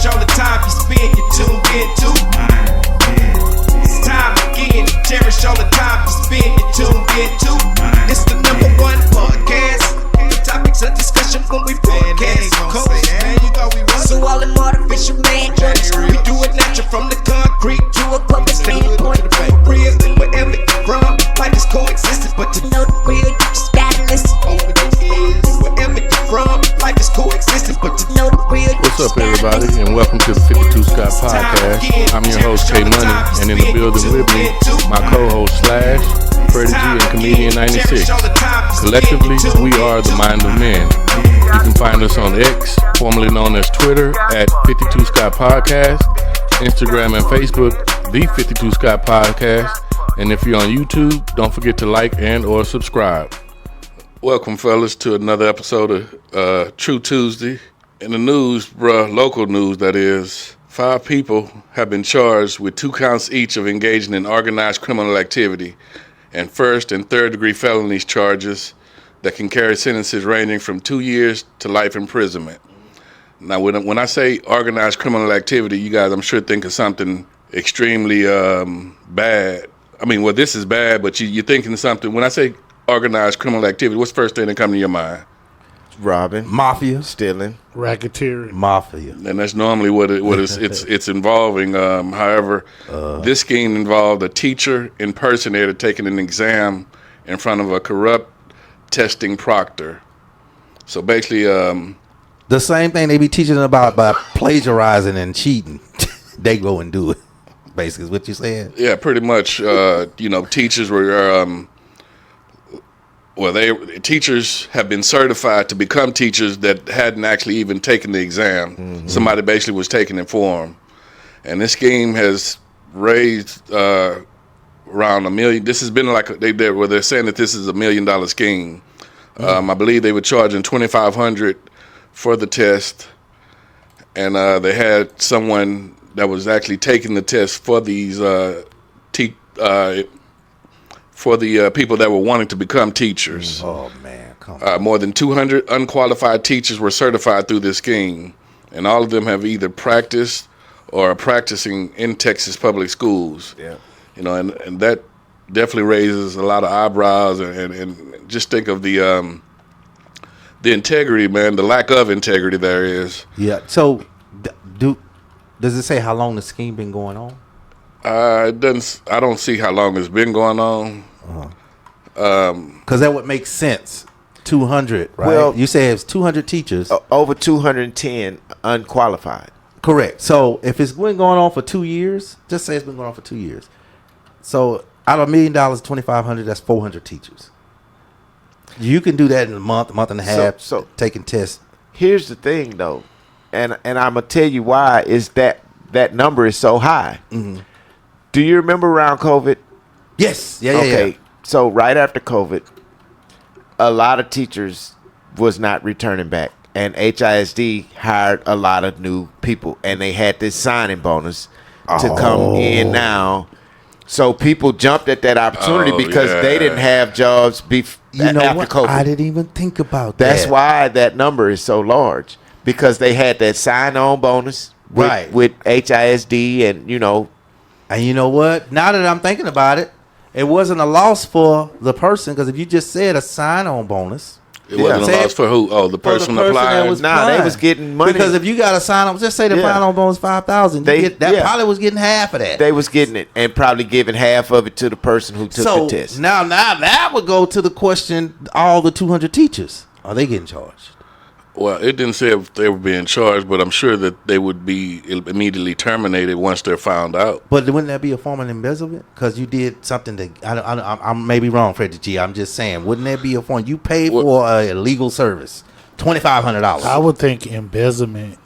cherish all the time you spend, you tuned into. It's time again to cherish all the time you spend, you tuned into. It's the number one podcast. The topics of discussion when we broadcast. So all them artificial man jokes, we do it natural from the concrete to a public standpoint. Real, wherever you're from, life is coexisting, but to know the real, you just gotta listen. Wherever you're from, life is coexisting, but to know the real. What's up, everybody, and welcome to the 52 Scott Podcast. I'm your host, K Money, and in the building with me, my co-host Slash, Freddie G, and Comedian 96. Collectively, we are the Mind of Men. You can find us on X, formerly known as Twitter, at 52 Scott Podcast, Instagram and Facebook, the 52 Scott Podcast, and if you're on YouTube, don't forget to like and or subscribe. Welcome, fellas, to another episode of True Tuesday. In the news, local news that is, 5 people have been charged with 2 counts each of engaging in organized criminal activity and first and third degree felonies charges that can carry sentences ranging from 2 years to life imprisonment. Now, when I say organized criminal activity, you guys, I'm sure, think of something extremely bad. I mean, well, this is bad, but you're thinking something. When I say organized criminal activity, what's the first thing that comes to your mind? Robbing, mafia, stealing, racketeering, mafia, and that's normally what it's involving. However, this scheme involved a teacher impersonator taking an exam in front of a corrupt testing proctor. So basically, the same thing they be teaching about by plagiarizing and cheating, they go and do it. Basically, is what you saying? Yeah, pretty much. Teachers were. Teachers have been certified to become teachers that hadn't actually even taken the exam. Mm-hmm. Somebody basically was taking it for them. And this scheme has raised around $1 million. This has been like they're saying that this is $1 million scheme. Mm-hmm. I believe they were charging $2,500 for the test, and they had someone that was actually taking the test for these for the people that were wanting to become teachers. Oh, man, come on. More than 200 unqualified teachers were certified through this scheme, and all of them have either practiced or are practicing in Texas public schools. Yeah. And that definitely raises a lot of eyebrows, and just think of the integrity, man, the lack of integrity there is. Yeah, so does it say how long the scheme been going on? It doesn't. I don't see how long it's been going on. Because that would make sense. 200, right? Well, you say it's 200 teachers. Over 210 unqualified. Correct. So if it's been going on for 2 years, just say it's been going on for 2 years. So out of $1 million, $2,500, that's 400 teachers. You can do that in a month and a half. So taking tests. Here's the thing, though, and I'm gonna tell you why is that number is so high. Mm-hmm. Do you remember around COVID? Yes. Yeah. Okay. Yeah. So right after COVID, a lot of teachers was not returning back, and HISD hired a lot of new people, and they had this signing bonus to come in now. So people jumped at that opportunity because they didn't have jobs after COVID. I didn't even think about that. That's why why that number is so large, because they had that sign-on bonus with HISD and And you know what? Now that I'm thinking about it, it wasn't a loss for the person, because if you just said a sign-on bonus, it wasn't a loss for who? Oh, the person applying. They was getting money. Because if you got a sign-on, just say the sign-on bonus $5,000, probably was getting half of that. They was getting it and probably giving half of it to the person who took the test. Now that would go to the question: all the 200 teachers, are they getting charged? Well, it didn't say if they were being charged, but I'm sure that they would be immediately terminated once they're found out. But wouldn't that be a form of embezzlement? Because you did something that I may be wrong, Freddie G. I'm just saying, wouldn't that be a form? You paid for a legal service, $2,500. I would think embezzlement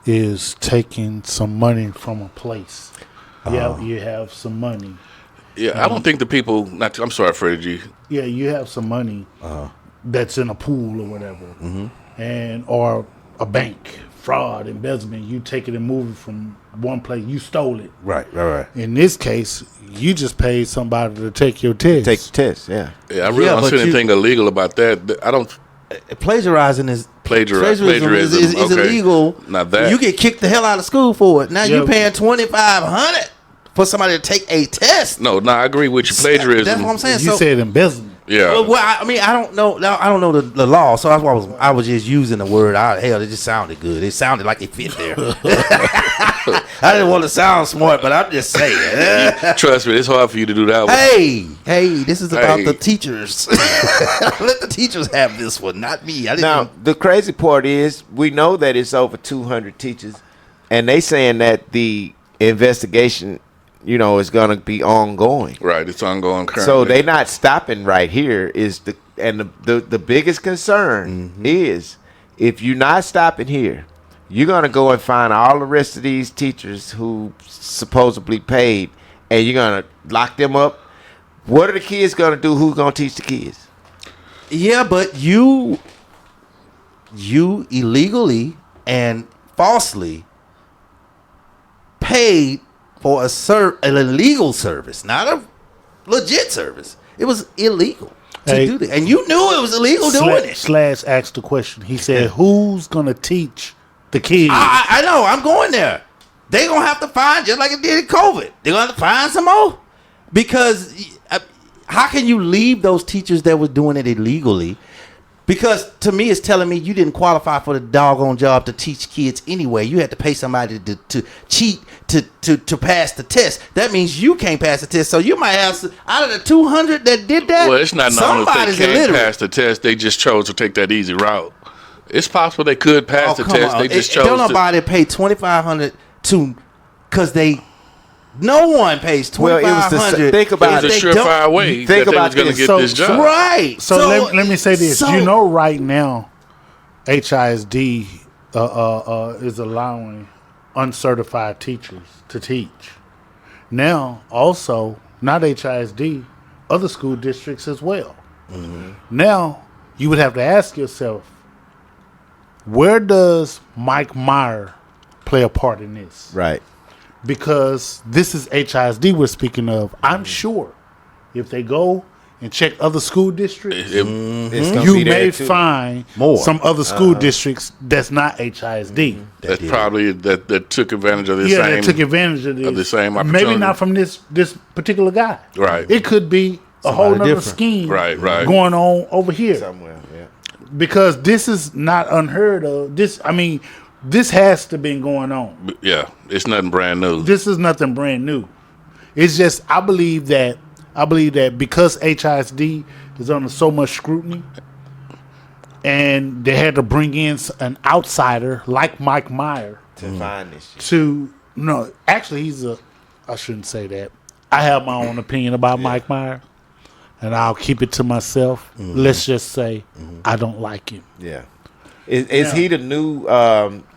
is taking some money from a place. You have some money. Yeah, I don't think the people. I'm sorry, Freddie G. Yeah, you have some money that's in a pool or whatever. Mm-hmm. Or a bank, fraud, embezzlement, you take it and move it from one place, you stole it. Right. In this case, you just paid somebody to take your test. Take the test, yeah. Yeah, I really don't see anything illegal about that. I don't plagiarism is Plagiarism, is okay. illegal. Now that You get kicked the hell out of school for it. Now Yeah. you paying $2,500 for somebody to take a test. no, I agree with you. Plagiarism. That's what I'm saying. You said embezzlement. Yeah. Well, I mean, I don't know. I don't know the law, so that's why I was just using the word. Hell, it just sounded good. It sounded like it fit there. I didn't want to sound smart, but I'm just saying. Trust me, it's hard for you to do that one. Hey, this is about Hey. the teachers. Let the teachers have this one, not me. I didn't. Now, the crazy part is we know that it's over 200 teachers, and they saying that the investigation, is going to be ongoing. Right, it's ongoing currently. So they not stopping right here. The biggest concern is if you're not stopping here, you're going to go and find all the rest of these teachers who supposedly paid, and you're going to lock them up. What are the kids going to do? Who's going to teach the kids? Yeah, but you illegally and falsely paid for an illegal service, not a legit service. It was illegal to do that, and you knew it was illegal doing it. Slash asked the question. He said, "Who's gonna teach the kids?" I know. I'm going there. They gonna have to find, just like it did in COVID. They're gonna have to find some more, because how can you leave those teachers that were doing it illegally? Because to me, it's telling me you didn't qualify for the doggone job to teach kids anyway. You had to pay somebody to cheat to pass the test. That means you can't pass the test. So you might have, out of the 200 that did that, well, it's not known if somebody's they can't illiterate. pass the test. They just chose to take that easy route. It's possible they could pass the come test. on. They just Don't chose to. nobody pay $2,500 because no one pays Well, it was the $2,500. think about It was a it. surefire way think that they about was going to this. get this job. Right. So, let me say this. so- Right now, HISD is allowing uncertified teachers to teach. Now, also, not HISD, other school districts as well. Now, you would have to ask yourself, where does Mike Meyer play a part in this? Right. Because this is HISD we're speaking of. I'm sure if they go and check other school districts, It's gonna you be there may too. find More. some other school districts that's not HISD. That's probably that took advantage of the Yeah, same. that took advantage of this. the same Maybe opportunity. not from this particular guy. Right. It could be a whole Somebody other different. scheme Right. going on over here. Somewhere, yeah. Because this is not unheard of. This has to been going on. Yeah, it's nothing brand new. This is nothing brand new. It's just I believe that because HISD is under so much scrutiny, and they had to bring in an outsider like Mike Meyer To find this shit. I shouldn't say that. I have my own opinion about Mike Meyer, and I'll keep it to myself. Let's just say I don't like him. Yeah. Is he the new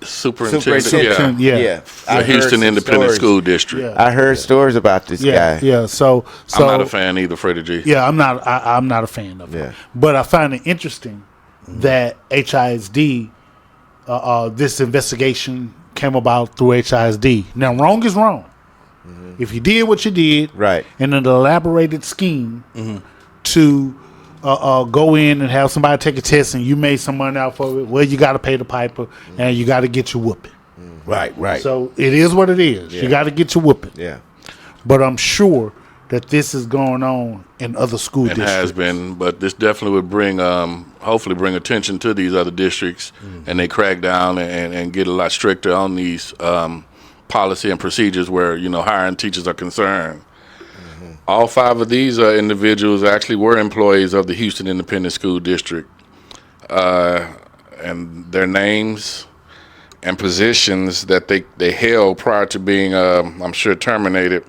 Superintendent. Yeah. Yeah. I The heard Houston some Independent stories. School District. Yeah. I heard stories about this Yeah, guy. yeah. So I'm not a fan either, Freddie G. Yeah, I'm not a fan of it. Yeah. But I find it interesting that HISD, this investigation came about through HISD. Now, wrong is wrong. If you did what you did, Right. in an elaborated scheme to go in and have somebody take a test and you made some money out for it, well, you got to pay the piper and you got to get your whooping. Right. So it is what it is. Yeah. You got to get your whooping. Yeah. But I'm sure that this is going on in other school It districts. has been, but this definitely would bring, hopefully, bring attention to these other districts, and they crack down and get a lot stricter on these policy and procedures where hiring teachers are concerned. All 5 of these individuals actually were employees of the Houston Independent School District, and their names and positions that they held prior to being, I'm sure, terminated.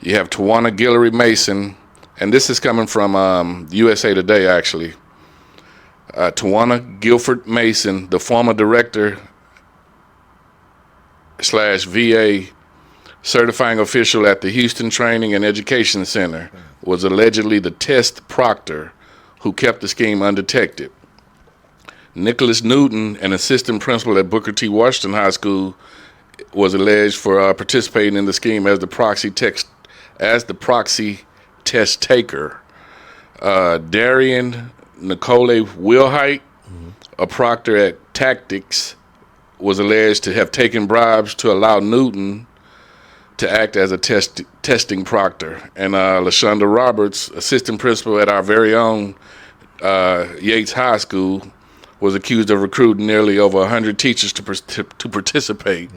You have Tawana Guillory Mason, and this is coming from USA Today, actually. Tawana Guilford Mason, the former director / VA certifying official at the Houston Training and Education Center, was allegedly the test proctor who kept the scheme undetected. Nicholas Newton, an assistant principal at Booker T. Washington High School, was alleged for participating in the scheme as the proxy test taker. Darian Nicole Wilhite, a proctor at Tactics was alleged to have taken bribes to allow Newton to act as a testing proctor. And LaShonda Roberts, assistant principal at our very own Yates High School, was accused of recruiting nearly over 100 teachers to participate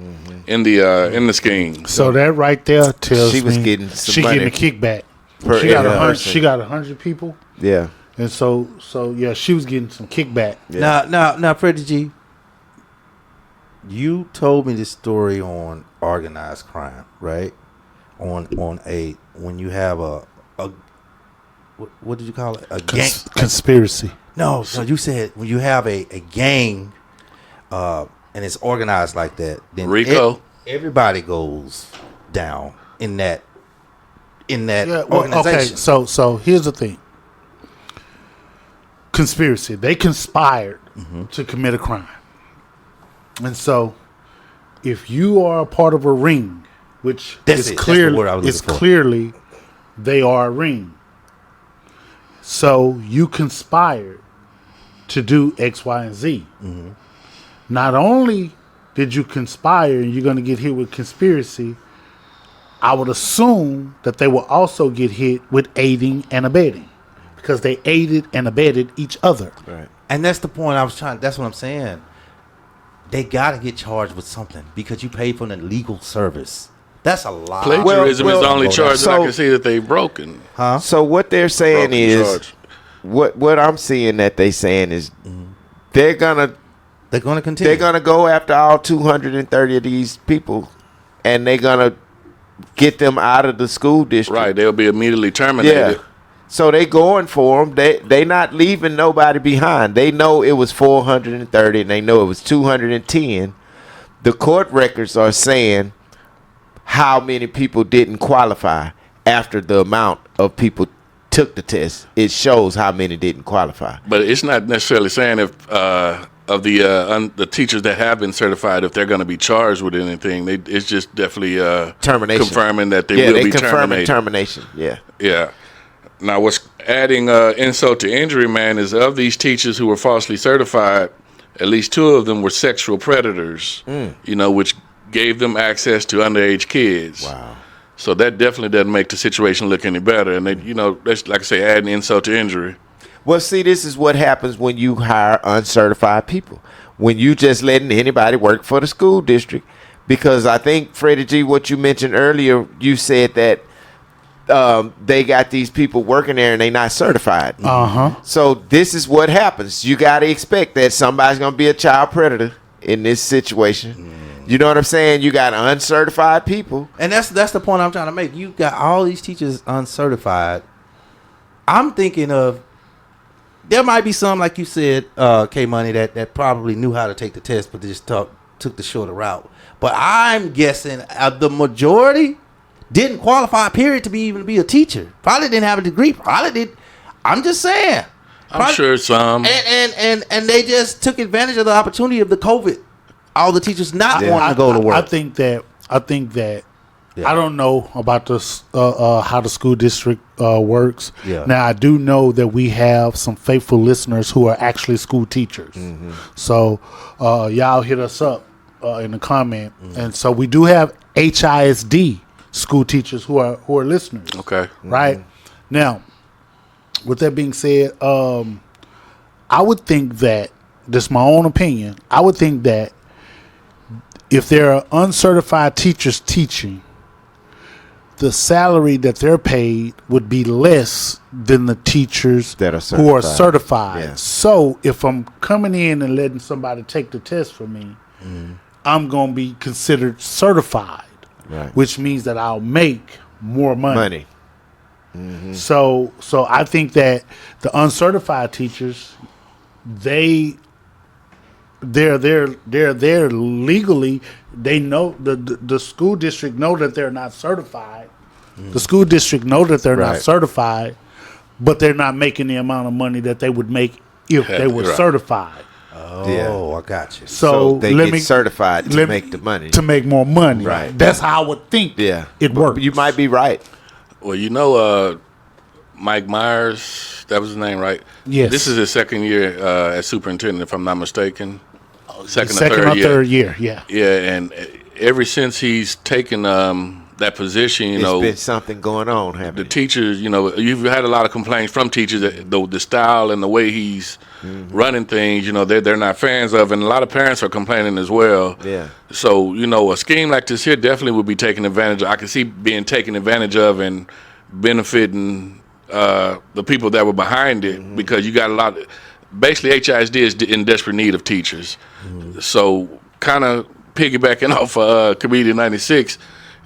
in the scheme. So that right there tells She was me getting some she money getting a kickback. per She got every 100. person. She got 100 people, Yeah. and so yeah, she was getting some kickback. Yeah. Now, Freddie G, you told me this story on organized crime, right? On when you have a what did you call it? A gang Conspiracy. No, you said when you have a gang, and it's organized like that, then Rico. everybody goes down in that Yeah, well, okay. organization. So here's the thing. Conspiracy. They conspired to commit a crime. And so if you are a part of a ring, which That's is it. That's the word I was it's looking for. clearly they are a ring. So you conspired to do X, Y, and Z. Not only did you conspire and you're going to get hit with conspiracy, I would assume that they will also get hit with aiding and abetting because they aided and abetted each other. Right. And that's the point I was trying. That's what I'm saying. They got to get charged with something because you paid for an illegal service. That's a lot. Plagiarism is the only charge that I so- can see that they've broken. So what they're saying Broken is, charge. what I'm seeing that they saying is, they're gonna continue. they're gonna go after all 230 of these people, and they're gonna get them out of the school district. Right, they'll be immediately terminated. Yeah. So they going for them. They not leaving nobody behind. They know it was 430, and they know it was 210. The court records are saying how many people didn't qualify after the amount of people took the test. It shows how many didn't qualify. But it's not necessarily saying if of the teachers that have been certified, if they're going to be charged with anything. It's just definitely Termination. confirming that they will be confirming terminated. termination. Yeah. Yeah. Now, what's adding insult to injury, man, is of these teachers who were falsely certified, at least 2 of them were sexual predators, which gave them access to underage kids. Wow. So that definitely doesn't make the situation look any better. And, that's, like I say, adding insult to injury. Well, see, this is what happens when you hire uncertified people. When you just letting anybody work for the school district. Because I think, Freddie G, what you mentioned earlier, you said that they got these people working there and they not certified. So this is what happens. You got to expect that somebody's going to be a child predator in this situation. You know what I'm saying? You got uncertified people. And that's the point I'm trying to make. You got all these teachers uncertified. I'm thinking of there might be some, like you said, K Money, that probably knew how to take the test, but they just took the shorter route. But I'm guessing the majority didn't qualify, period, to even be a teacher. Probably didn't have a degree. Probably did. I'm just saying. I'm sure some. And they just took advantage of the opportunity of the COVID. All the teachers not wanting to go to work. I think that I don't know about this how the school district works. Yeah. Now I do know that we have some faithful listeners who are actually school teachers. So y'all hit us up in the comment, and so we do have HISD school teachers who are listeners. Okay. Right now, with that being said, I would think that, just my own opinion, I would think that if there are uncertified teachers teaching, the salary that they're paid would be less than the teachers That are who are certified. certified. Yeah. So if I'm coming in and letting somebody take the test for me, I'm going to be considered certified, Right. which means that I'll make more money. So I think that the uncertified teachers, they're there legally. They know the school district know that they're not certified. The school district know that they're not Right. certified, but they're not making the amount of money that they would make if they were Right. certified. Oh, I got you. So they let get me certified to let make me- the money. to make more money. Right. That's how I would think. Yeah. it works. You might be right. Well, Mike Myers That was his name, right? Yes. This is his second year as superintendent, if I'm not mistaken. Second or third year, yeah. Yeah, and ever since he's taken that position, It's been something going on, haven't the it? teachers, you've had a lot of complaints from teachers that the style and the way he's running things, they're not fans of, and a lot of parents are complaining as well. Yeah. So, a scheme like this here definitely would be taken advantage of. I can see being taken advantage of and benefiting the people that were behind it, because you got a lot. Basically, HISD is in desperate need of teachers. So, kind of piggybacking off Comedian 96.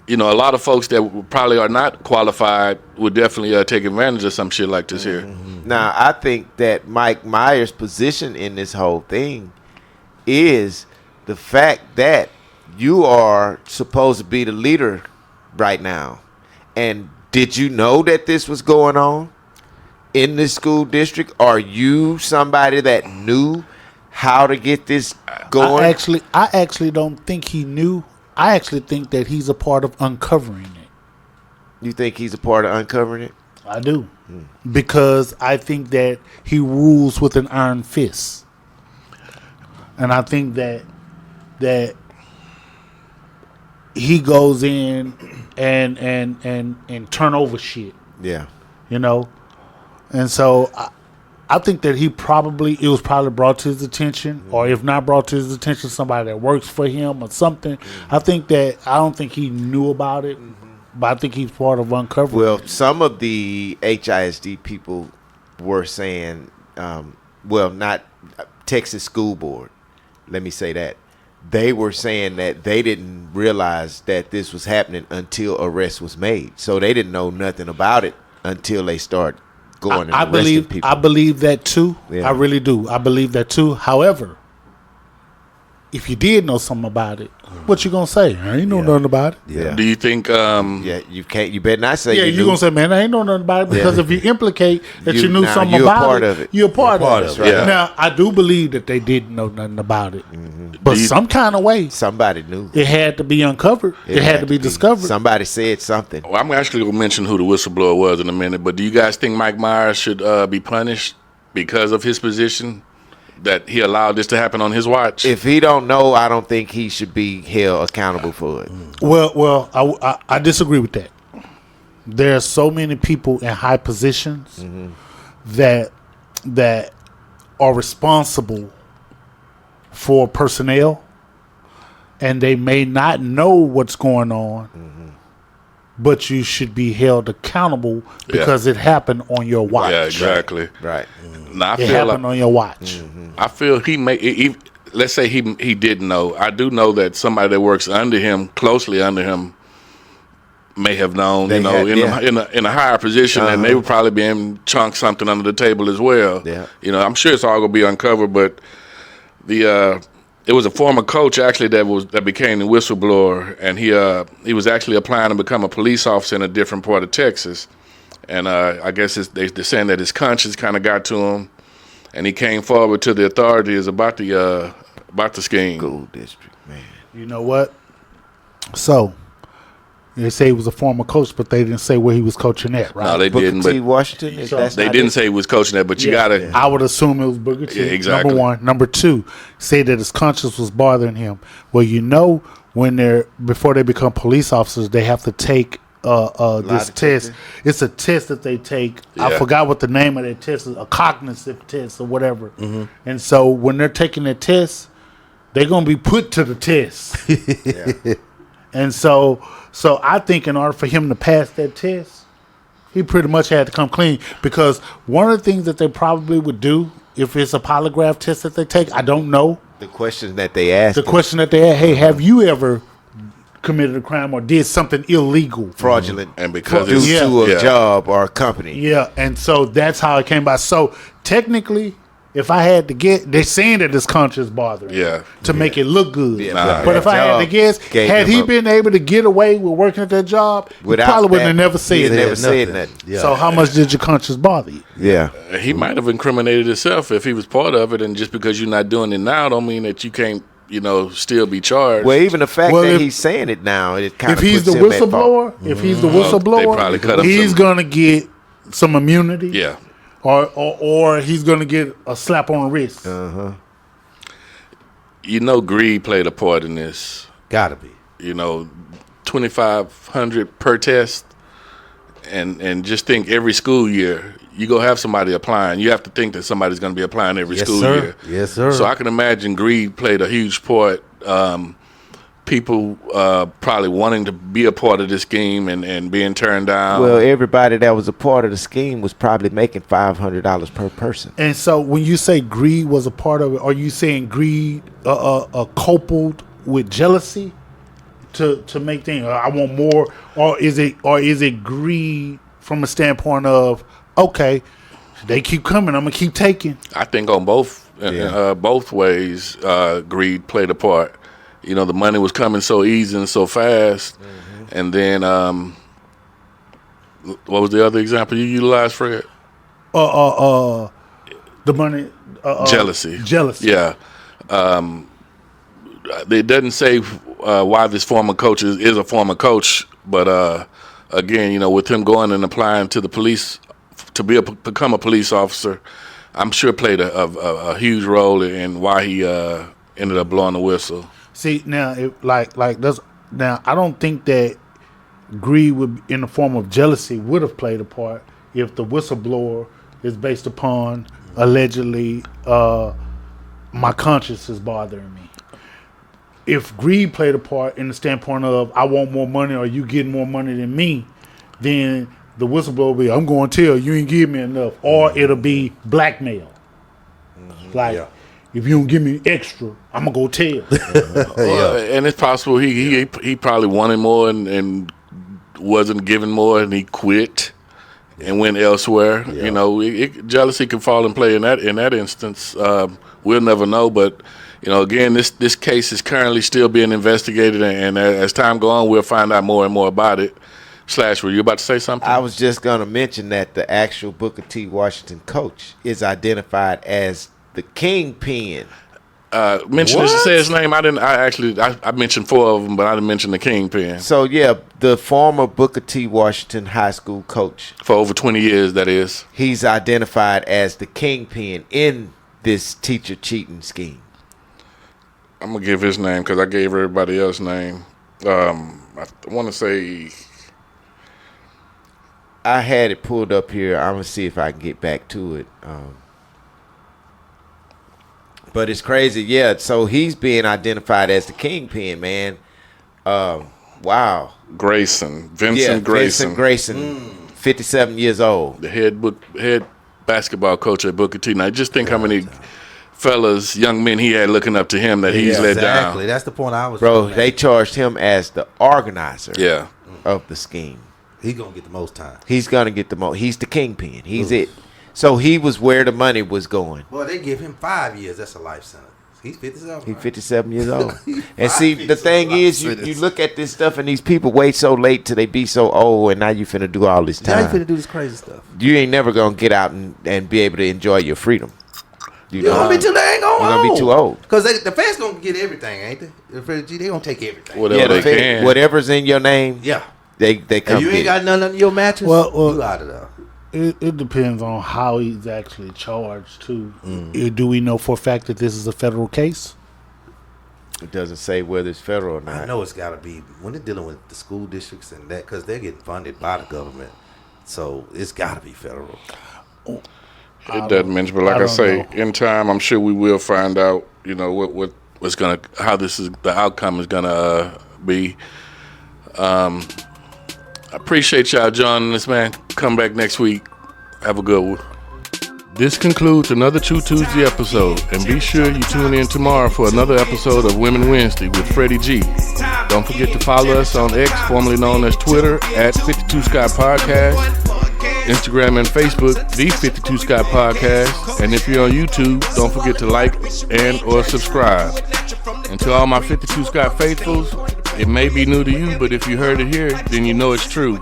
A lot of folks that probably are not qualified would definitely take advantage of some shit like this here. Now, I think that Mike Myers' position in this whole thing is the fact that you are supposed to be the leader right now. And did you know that this was going on in this school district? Are you somebody that knew how to get this going? I actually don't think he knew. I actually think that he's a part of uncovering it. You think he's a part of uncovering it? I do. Because I think that he rules with an iron fist. And I think that he goes in and turn over shit. Yeah. And so I think that it was probably brought to his attention, or if not brought to his attention, somebody that works for him or something. I don't think he knew about it, but I think he's part of uncovering. Well, some of the HISD people were saying, not Texas School Board. Let me say that. They were saying that they didn't realize that this was happening until arrest was made. So they didn't know nothing about it until they start going and arresting people. I believe that too. Yeah. I really do. I believe that too. However, if you did know something about it, what you gonna say? I ain't know nothing about it. Yeah. Do you think? You can't. You better not say. Yeah, you're gonna say, man, I ain't know nothing about it, because if you implicate that you knew something you're a about part it, of it. you're a part of it. right. Yeah. Now, I do believe that they didn't know nothing about it, but some kind of way Somebody knew. it had to be uncovered. It had to be discovered. Somebody said something. Well, I'm actually going to mention who the whistleblower was in a minute, but do you guys think Mike Myers should be punished because of his position, that he allowed this to happen on his watch? If he don't know, I don't think he should be held accountable for it. Well, I disagree with that. There are so many people in high positions that are responsible for personnel, and they may not know what's going on, but you should be held accountable because it happened on your watch. Yeah, exactly. Right. Now, I It feel happened on your watch. I feel he may. Let's say he didn't know. I do know that somebody that works under him, closely under him, may have known. They had, in a higher position, and they would probably be able to chunk something under the table as well. Yeah. I'm sure it's all gonna be uncovered. But it was a former coach actually that became the whistleblower, and he was actually applying to become a police officer in a different part of Texas. And I guess they're saying that his conscience kind of got to him, and he came forward to the authorities about the scheme. School district, man. You know what? So they say he was a former coach, but they didn't say where he was coaching at, right? No, they Booker didn't. T. But Washington. If that's they not didn't it. say he was coaching that. But you gotta. I would assume it was Booker T. Yeah, exactly. Number one. Number two, say that his conscience was bothering him. Well, when before they become police officers, they have to take this test. It's a test that they take. I Yeah. forgot what the name of that test is, a cognitive test or whatever. And so when they're taking that test, they're gonna be put to the test. And so I think in order for him to pass that test, he pretty much had to come clean, because one of the things that they probably would do if it's a polygraph test that they take, I don't know. The question that they asked. The question that they had, hey, have you ever committed a crime or did something illegal? Fraudulent. And because due it's- to a yeah. job or a company. Yeah, and so that's how it came by. So technically, if I had to get, they're saying that his conscience bothering him Yeah. to make it look good. Yeah, But if I had to job guess, gave had him he up. been able to get away with working at that job, he probably wouldn't have never said He that. never said nothing. Yeah. So how much did your conscience bother you? Yeah. He might have incriminated himself if he was part of it, and just because you're not doing it now, don't mean that you can't, still be charged. Well, even the fact Well, that if- he's saying it now, it kind If of he's puts the him at fault. whistleblower, they probably cut him he's some- gonna get some immunity. Yeah. or he's gonna get a slap on the wrist. You know, greed played a part in this. Gotta be. You know, 2,500 per test, and just think every school year you go have somebody applying. You have to think that somebody's going to be applying every school year. Yes, sir. So I can imagine greed played a huge part. People probably wanting to be a part of this scheme and being turned down. Well, everybody that was a part of the scheme was probably making $500 per person. And so when you say greed was a part of it, are you saying greed coupled with jealousy to make things? I want more, or is it greed from a standpoint of, okay, they keep coming, I'm gonna keep taking? I think on both ways, greed played a part. You know, the money was coming so easy and so fast, and then what was the other example you utilized, Fred? The money. Jealousy. Yeah. It doesn't say why this former coach is a former coach, but again, you know, with him going and applying to the police to become a police officer, I'm sure played a huge role in why he ended up blowing the whistle. See, now, now I don't think that greed would, in the form of jealousy, would have played a part if the whistleblower is based upon allegedly my conscience is bothering me. If greed played a part in the standpoint of I want more money or you getting more money than me, then the whistleblower will be, I'm going to tell you ain't give me enough, or it'll be blackmail. If you don't give me extra, I'm gonna go tell. And it's possible he probably wanted more and wasn't given more, and he quit and went elsewhere. You know, jealousy can fall in play in that instance. We'll never know, but you know, again, this case is currently still being investigated, and as time goes on, we'll find out more and more about it. Slash, were you about to say something? I was just going to mention that the actual Booker T. Washington coach is identified as the kingpin. Say his name. I mentioned 4 of them, but I didn't mention the kingpin. So yeah, the former Booker T. Washington high school coach For over 20 years, that is. He's identified as the kingpin in this teacher cheating scheme. I'm gonna give his name because I gave everybody else's name. I want to say I had it pulled up here. I'm gonna see if I can get back to it. But it's crazy, yeah. So he's being identified as the kingpin, man. Wow. Vincent Grayson, 57 years old. The head basketball coach at Booker T. Now, just think how many fellas, young men he had looking up to him that he's let down. Exactly. That's the point I was. Bro, they charged him as the organizer of the scheme. He's going to get the most time. He's going to get the most. He's the kingpin. He's it. So he was where the money was going. Well, they give him 5 years. That's a life sentence. He's 57. He's 57 years old. And see, the thing is, you look at this stuff, and these people wait so late till they be so old, and now you finna do all this time. Now you finna do this crazy stuff. You ain't never gonna get out and be able to enjoy your freedom. You're gonna be too dang old. You're gonna be too old. Because the feds gonna get everything, ain't they? They gonna take everything. Whatever they can. Whatever's in your name, they come. If you ain't got none under your mattress, you out of there. It depends on how he's actually charged, too. Do we know for a fact that this is a federal case? It doesn't say whether it's federal or not. I know it's got to be when they're dealing with the school districts and that, because they're getting funded by the government. So it's got to be federal. It doesn't mention, but like I say, in time, I'm sure we will find out. You know what's gonna, how the outcome is gonna be. I appreciate y'all joining us, man. Come back next week. Have a good one. This concludes another True Tuesday episode, and be sure you tune in tomorrow for another episode of Women Wednesday with Freddie G. Don't forget to follow us on X, formerly known as Twitter, at 52 Scott Podcast, Instagram and Facebook, the 52 Scott Podcast, and if you're on YouTube, don't forget to like and or subscribe. And to all my 52 Scott faithfuls, it may be new to you, but if you heard it here, then you know it's true.